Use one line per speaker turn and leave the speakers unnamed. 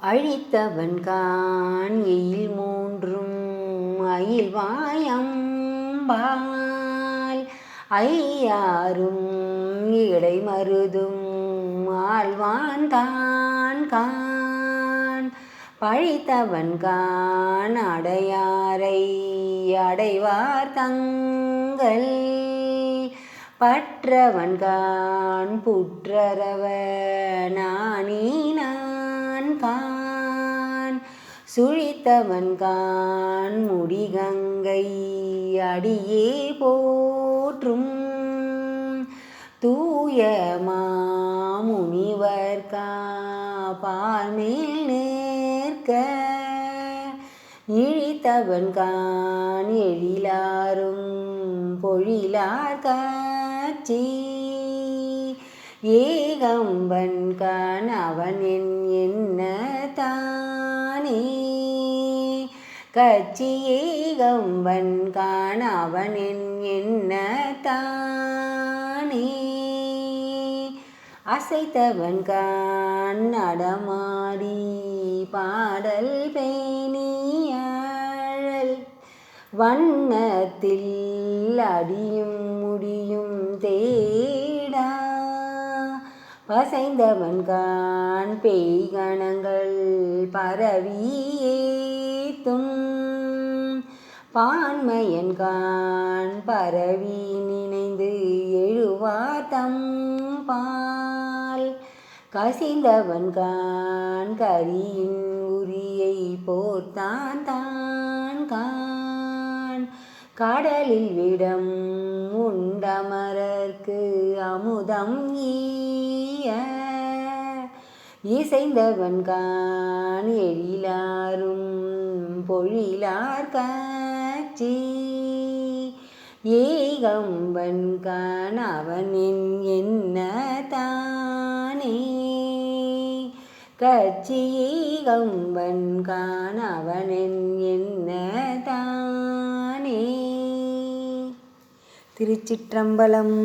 அழித்தவன்கான் எயில் மூன்றும் அயில்வாயம்பால் ஐயாரும் இடைமருதும் ஆழ்வான் தான் கான் பழித்தவன்கான் அடையாரை அடைவார் தங்கள் பற்றவன்கான் புற்றரவ நாணினான் கான் சுழித்தவன்கான் முடிகங்கை அடியே போற்றும் தூய மாமுனிவர்கா பால்மேல் நேர்க்க இழித்தவன்கான் எழிலாரும் பொழிலார் காட்சி ஏகம்பன்கான் அவன் என்ன தானே கட்சி ஏகம்பன்கான் அவன் என்ன தானே அசைத்தவன்கான் நடமாடி பாடல் பேணியாழல் வண்ணத்தில் அடியும் முடியும் தேடா பசைந்தவன்கான் பேய்கணங்கள் பரவியேத்தும் பான்மையன்கான் பரவி நினைந்து எழுவார் தம்பால் கசிந்தவன்கான் கரியின் உரியை போர்த்தான் தான் கான் கடலில் விடம் உண்டமரர்க்கு அமுதம் ஈய இசைந்தவன்கான் எழிலாரும் பொழிலார் காட்சி ஏகம்பன்கான் அவன் என்ன தானே கட்சி ஏகம்பன்கான் அவன் என்ன தானே. திருச்சிற்றம்பலம்.